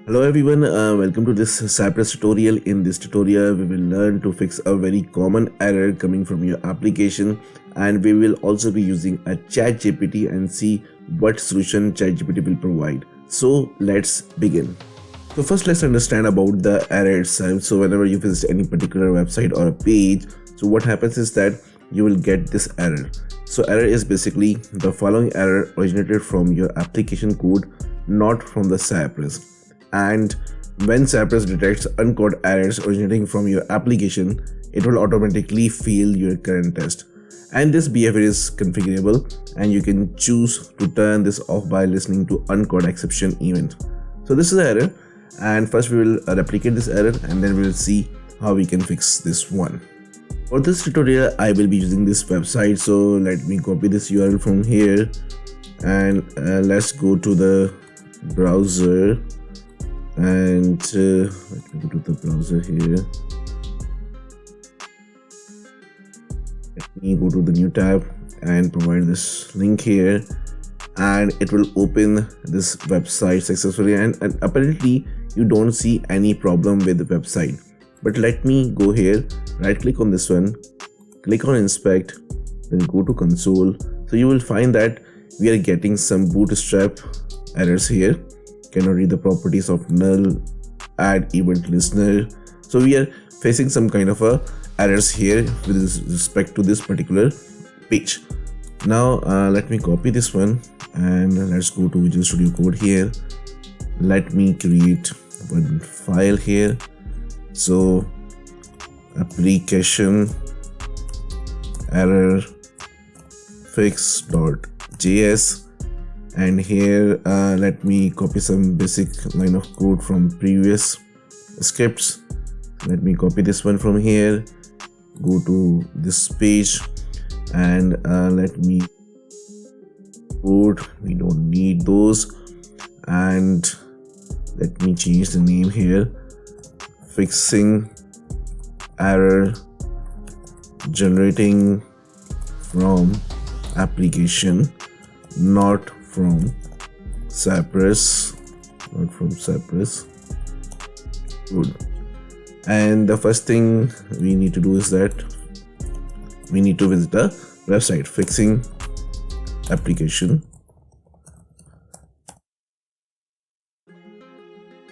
Hello everyone, welcome to this Cypress tutorial. In this tutorial, we will learn to fix a very common error coming from your application, and we will also be using a ChatGPT and see what solution ChatGPT will provide. So let's begin. So first let's understand about the error itself. So whenever you visit any particular website or a page, so what happens is that you will get this error. So error is basically the following error originated from your application code, not from the Cypress. And when Cypress detects uncaught errors originating from your application, it will automatically fail your current test. And this behavior is configurable, and you can choose to turn this off by listening to uncaught exception event. So this is the error, and first we will replicate this error and then we will see how we can fix this one. For this tutorial, I will be using this website. So let me copy this URL from here and let's go to the browser. And let me go to the browser here. Let me go to the new tab and provide this link here, and it will open this website successfully, and apparently you don't see any problem with the website. But let me go here, right click on this one, click on inspect, then go to console. So you will find that we are getting some bootstrap errors here. Cannot read the properties of null, add event listener. So we are facing some kind of errors here with respect to this particular page. Now let me copy this one and let's go to Visual Studio Code here. Let me create one file here. So application error fix.js. And here let me copy some basic line of code from previous scripts. Let me copy this one from here, go to this page, and let me code, we don't need those, and let me change the name here, fixing error generating from application, not from Cypress. Good. And the first thing we need to do is that we need to visit the website fixing application,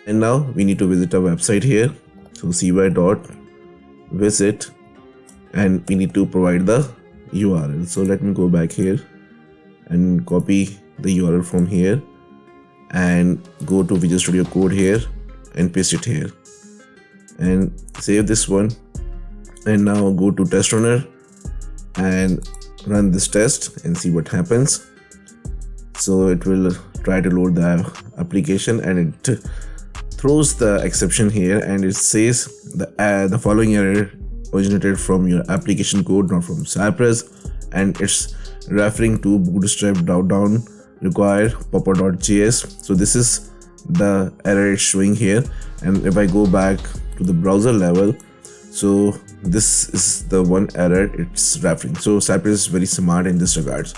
and now we need to visit a website here. So cy.visit, and we need to provide the URL. So let me go back here and copy the URL from here and go to Visual Studio Code here and paste it here and save this one, and now go to test runner and run this test and see what happens. So it will try to load the application and it throws the exception here, and it says the following error originated from your application code, not from Cypress, and it's referring to bootstrap down required popper.js. So this is the error it's showing here, and if I go back to the browser level, so this is the one error it's referring. So Cypress is very smart in this regards,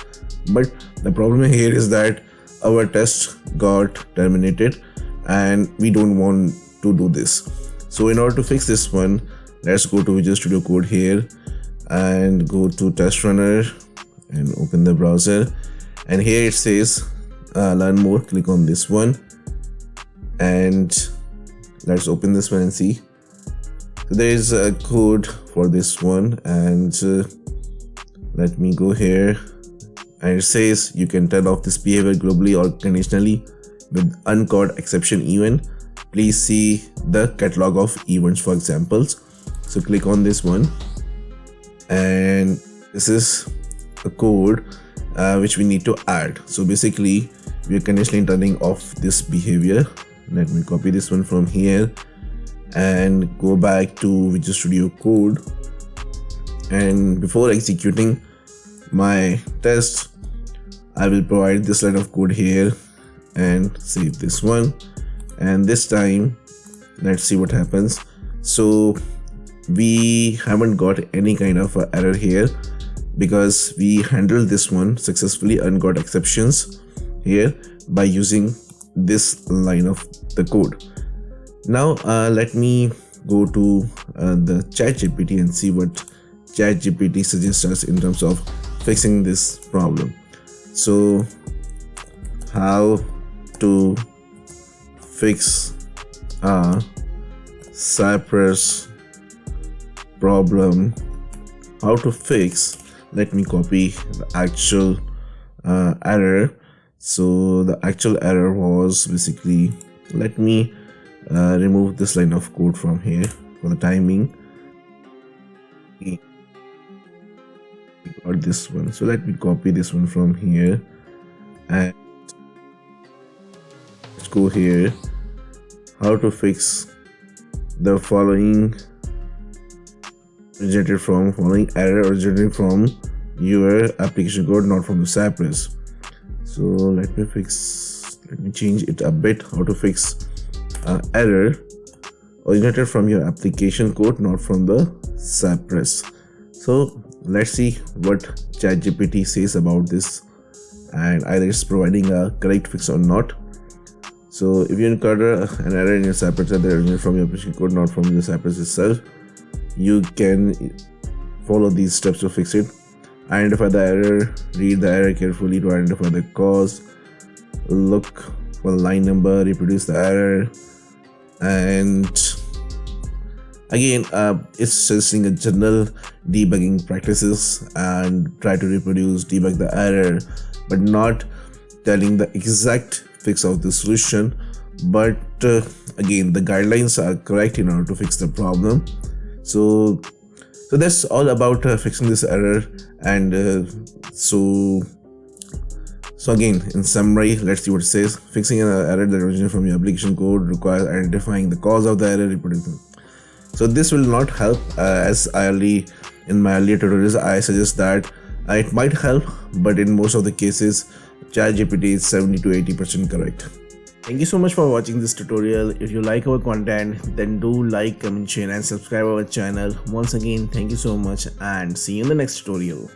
but the problem here is that our test got terminated and we don't want to do this. So in order to fix this one, let's go to Visual Studio Code here and go to test runner and open the browser, and here it says learn more. Click on this one and let's open this one and see. So there is a code for this one, and let me go here, and it says you can turn off this behavior globally or conditionally with uncaught exception event. Please see the catalog of events for examples. So click on this one, and this is a code which we need to add. So basically we are conditionally turning off this behavior. Let me copy this one from here and go back to Visual Studio Code, and before executing my test, I will provide this line of code here and save this one, and this time let's see what happens. So we haven't got any kind of error here because we handled this one successfully and got exceptions here by using this line of the code. Now let me go to the ChatGPT and see what ChatGPT suggests us in terms of fixing this problem. So how to fix a Cypress problem. How to fix, let me copy the actual error. So the actual error was basically, let me remove this line of code from here for the timing. We got this one, so let me copy this one from here and let's go here. How to fix the following error originating from your application code, not from the Cypress. So let me change it a bit. How to fix error originated from your application code, not from the Cypress. So let's see what ChatGPT says about this and either it's providing a correct fix or not. So if you encounter an error in your Cypress that originated from your application code, not from the Cypress itself, you can follow these steps to fix it. Identify the error, read the error carefully to identify the cause, look for the line number, reproduce the error, and again it's suggesting a general debugging practices and try to debug the error, but not telling the exact fix of the solution. But again, the guidelines are correct in order to fix the problem. So that's all about fixing this error. And so again, in summary, let's see what it says. Fixing an error that originates from your application code requires identifying the cause of the error, reproducing. So this will not help, as in my earlier tutorials I suggest that it might help, but in most of the cases ChatGPT is 70 to 80% correct. Thank you so much for watching this tutorial. If you like our content, then do like, comment, share and subscribe our channel. Once again, thank you so much and see you in the next tutorial.